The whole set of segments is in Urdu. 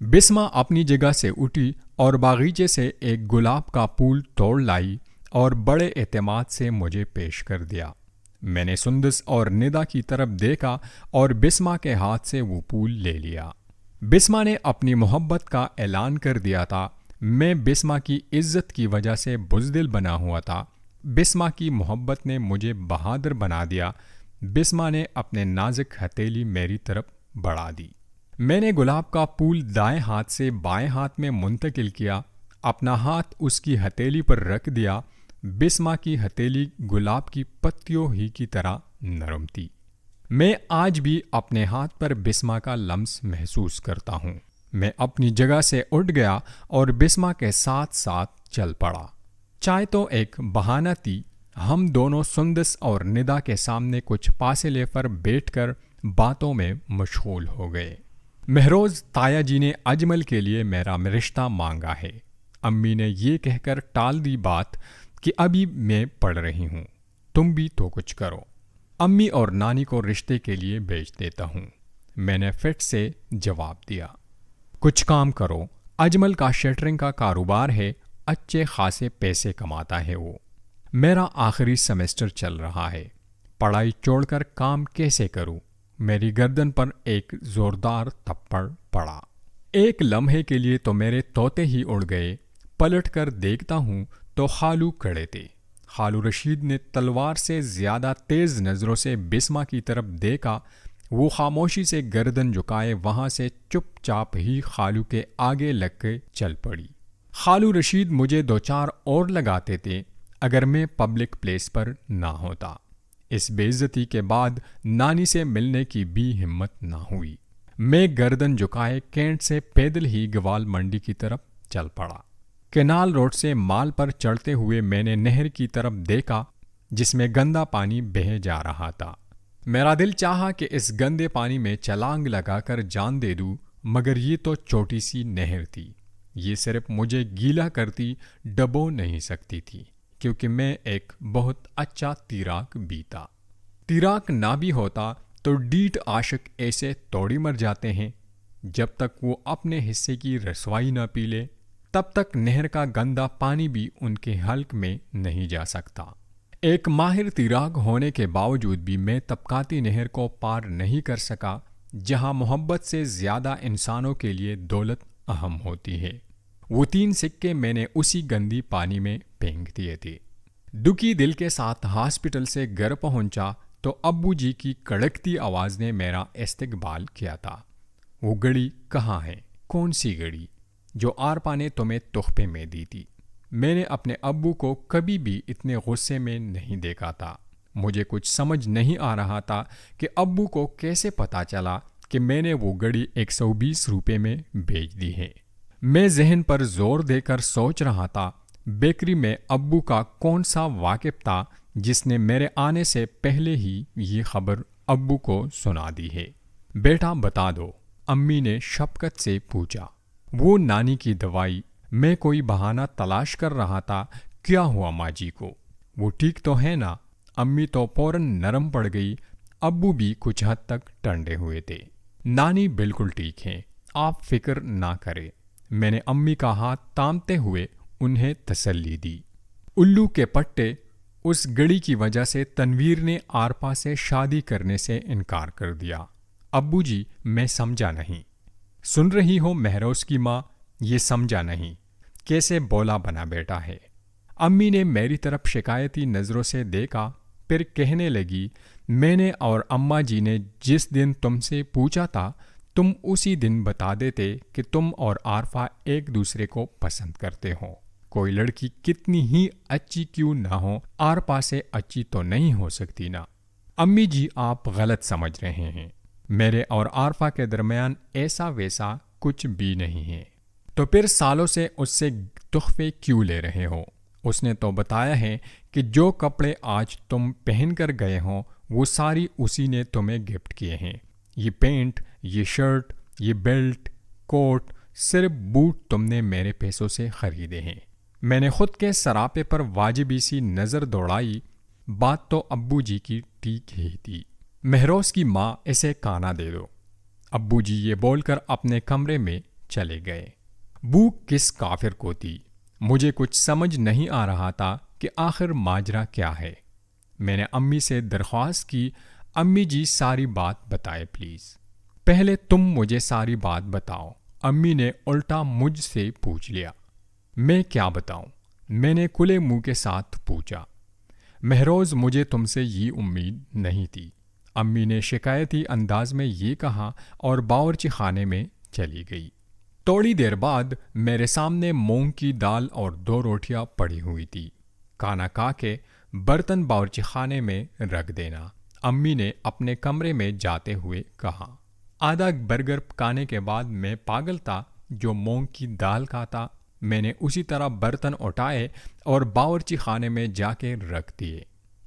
بسما اپنی جگہ سے اٹھی اور باغیچے سے ایک گلاب کا پھول توڑ لائی اور بڑے اعتماد سے مجھے پیش کر دیا۔ میں نے سندس اور ندا کی طرف دیکھا اور بسما کے ہاتھ سے وہ پھول لے لیا۔ بسما نے اپنی محبت کا اعلان کر دیا تھا۔ میں بسما کی عزت کی وجہ سے بزدل بنا ہوا تھا۔ بسما کی محبت نے مجھے بہادر بنا دیا۔ بسما نے اپنے نازک ہتھیلی میری طرف بڑھا دی۔ میں نے گلاب کا پھول دائیں ہاتھ سے بائیں ہاتھ میں منتقل کیا، اپنا ہاتھ اس کی ہتھیلی پر رکھ دیا۔ بسما کی ہتھیلی گلاب کی پتیوں ہی کی طرح نرم تھی۔ میں آج بھی اپنے ہاتھ پر بسما کا لمس محسوس کرتا ہوں۔ میں اپنی جگہ سے اٹھ گیا اور بسما کے ساتھ ساتھ چل پڑا۔ چائے تو ایک بہانہ تھی۔ ہم دونوں سندس اور ندا کے سامنے کچھ فاصلے پر بیٹھ کر باتوں میں مشغول ہو گئے۔ مہروز تایا جی نے اجمل کے لیے میرا رشتہ مانگا ہے۔ امی نے یہ کہہ کر ٹال دی بات کہ ابھی میں پڑھ رہی ہوں، تم بھی تو کچھ کرو، امی اور نانی کو رشتے کے لیے بھیج دیتا ہوں۔ میں نے فٹ سے جواب دیا، کچھ کام کرو، اجمل کا شٹرنگ کا کاروبار ہے، اچھے خاصے پیسے کماتا ہے وہ۔ میرا آخری سیمسٹر چل رہا ہے، پڑھائی چھوڑ کر کام کیسے کروں؟ میری گردن پر ایک زوردار تھپڑ پڑا۔ ایک لمحے کے لیے تو میرے طوطے ہی اڑ گئے۔ پلٹ کر دیکھتا ہوں تو خالو کھڑے تھے۔ خالو رشید نے تلوار سے زیادہ تیز نظروں سے بسما کی طرف دیکھا۔ وہ خاموشی سے گردن جھکائے وہاں سے چپ چاپ ہی خالو کے آگے لگ کے چل پڑی۔ خالو رشید مجھے دو چار اور لگاتے تھے اگر میں پبلک پلیس پر نہ ہوتا۔ اس بے عزتی کے بعد نانی سے ملنے کی بھی ہمت نہ ہوئی۔ میں گردن جھکائے کینٹ سے پیدل ہی گوال منڈی کی طرف چل پڑا۔ کینال روڈ سے مال پر چڑھتے ہوئے میں نے نہر کی طرف دیکھا جس میں گندا پانی بہہ جا رہا تھا۔ میرا دل چاہا کہ اس گندے پانی میں چھلانگ لگا کر جان دے دوں، مگر یہ تو چھوٹی سی نہر تھی۔ یہ صرف مجھے گیلا کرتی ڈبو نہیں سکتی تھی، کیونکہ میں ایک بہت اچھا تیراک بھی تھا۔ تیراک نہ بھی ہوتا تو ڈیٹ عاشق ایسے توڑی مر جاتے ہیں۔ جب تک وہ اپنے حصے کی رسوائی نہ پی لے تب تک نہر کا گندا پانی بھی ان کے حلق میں نہیں جا سکتا۔ ایک ماہر تیراک ہونے کے باوجود بھی میں طبقاتی نہر کو پار نہیں کر سکا جہاں محبت سے زیادہ انسانوں کے لیے دولت اہم ہوتی ہے۔ وہ 3 سکے میں نے اسی گندی پانی میں پھینک دیے تھے۔ دکھی دل کے ساتھ ہاسپٹل سے گھر پہنچا تو ابو جی کی کڑکتی آواز نے میرا استقبال کیا تھا۔ وہ گھڑی کہاں ہے؟ کون سی گھڑی جو آرپا نے تمہیں تحفے میں دی تھی؟ میں نے اپنے ابو کو کبھی بھی اتنے غصے میں نہیں دیکھا تھا۔ مجھے کچھ سمجھ نہیں آ رہا تھا کہ ابو کو کیسے پتا چلا کہ میں نے وہ گھڑی 120 روپے میں بیچ دی ہے۔ میں ذہن پر زور دے کر سوچ رہا تھا بیکری میں ابو کا کون سا واقف تھا جس نے میرے آنے سے پہلے ہی یہ خبر ابو کو سنا دی ہے۔ بیٹا بتا دو، امی نے شفقت سے پوچھا۔ وہ نانی کی دوائی، میں کوئی بہانہ تلاش کر رہا تھا۔ کیا ہوا ماں جی کو؟ وہ ٹھیک تو ہے نا؟ امی تو فوراً نرم پڑ گئی۔ ابو بھی کچھ حد تک ٹھنڈے ہوئے تھے۔ نانی بالکل ٹھیک ہیں، آپ فکر نہ کریں۔ میں نے امی کا ہاتھ تامتے ہوئے انہیں تسلی دی۔ الو کے پٹے، اس گھڑی کی وجہ سے تنویر نے آرپا سے شادی کرنے سے انکار کر دیا۔ ابو جی، میں سمجھا نہیں۔ سن رہی ہو مہروز کی ماں، یہ سمجھا نہیں، کیسے بولا بنا بیٹا ہے۔ امی نے میری طرف شکایتی نظروں سے دیکھا، پھر کہنے لگی، میں نے اور اماں جی نے جس دن تم سے پوچھا تھا تم اسی دن بتا دیتے کہ تم اور آرفا ایک دوسرے کو پسند کرتے ہو۔ کوئی لڑکی کتنی ہی اچھی کیوں نہ ہو، آرپا سے اچھی تو نہیں ہو سکتی نا۔ امی جی، آپ غلط سمجھ رہے ہیں، میرے اور آرفا کے درمیان ایسا ویسا کچھ بھی نہیں ہے۔ تو پھر سالوں سے اس سے تحفے کیوں لے رہے ہو؟ اس نے تو بتایا ہے کہ جو کپڑے آج تم پہن کر گئے ہو وہ ساری اسی نے تمہیں گفٹ کیے ہیں۔ یہ پینٹ، یہ شرٹ، یہ بیلٹ، کوٹ، صرف بوٹ تم نے میرے پیسوں سے خریدے ہیں۔ میں نے خود کے سراپے پر واجبی سی نظر دوڑائی۔ بات تو ابو جی کی ٹھیک ہی تھی۔ مہروز کی ماں، اسے کانا دے دو۔ ابو جی یہ بول کر اپنے کمرے میں چلے گئے۔ بھوک کس کافر کو تھی؟ مجھے کچھ سمجھ نہیں آ رہا تھا کہ آخر ماجرا کیا ہے۔ میں نے امی سے درخواست کی، امی جی ساری بات بتائے پلیز۔ پہلے تم مجھے ساری بات بتاؤ، امی نے الٹا مجھ سے پوچھ لیا۔ میں کیا بتاؤں؟ میں نے کھلے منہ کے ساتھ پوچھا۔ مہروز مجھے تم سے یہ امید نہیں تھی، امی نے شکایتی انداز میں یہ کہا اور باورچی خانے میں چلی گئی۔ تھوڑی دیر بعد میرے سامنے مونگ کی دال اور 2 روٹیاں پڑی ہوئی تھی۔ کھانا کھا کے برتن باورچی خانے میں رکھ دینا، امی نے اپنے کمرے میں جاتے ہوئے کہا۔ آدھا برگر پکانے کے بعد میں پاگل تھا جو مونگ کی دال کھاتا۔ میں نے اسی طرح برتن اٹھائے اور باورچی خانے میں جا کے رکھ دیے۔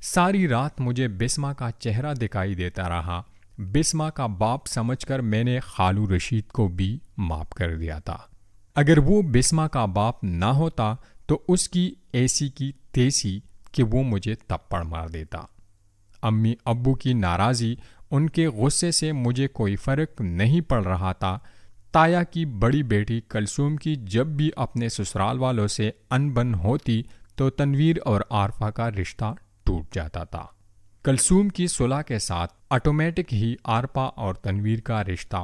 ساری رات مجھے بسمہ کا چہرہ دکھائی دیتا رہا۔ بسمہ کا باپ سمجھ کر میں نے خالو رشید کو بھی معاف کر دیا تھا۔ اگر وہ بسمہ کا باپ نہ ہوتا تو اس کی ایسی کی تیسی کہ وہ مجھے تھپڑ مار دیتا۔ امی ابو کی ناراضی، ان کے غصے سے مجھے کوئی فرق نہیں پڑ رہا تھا۔ تایا کی بڑی بیٹی کلثوم کی جب بھی اپنے سسرال والوں سے ان بن ہوتی تو تنویر اور عارفہ کا رشتہ ٹوٹ جاتا تھا۔ کلثوم کی صلح کے ساتھ آٹومیٹک ہی عارفہ اور تنویر کا رشتہ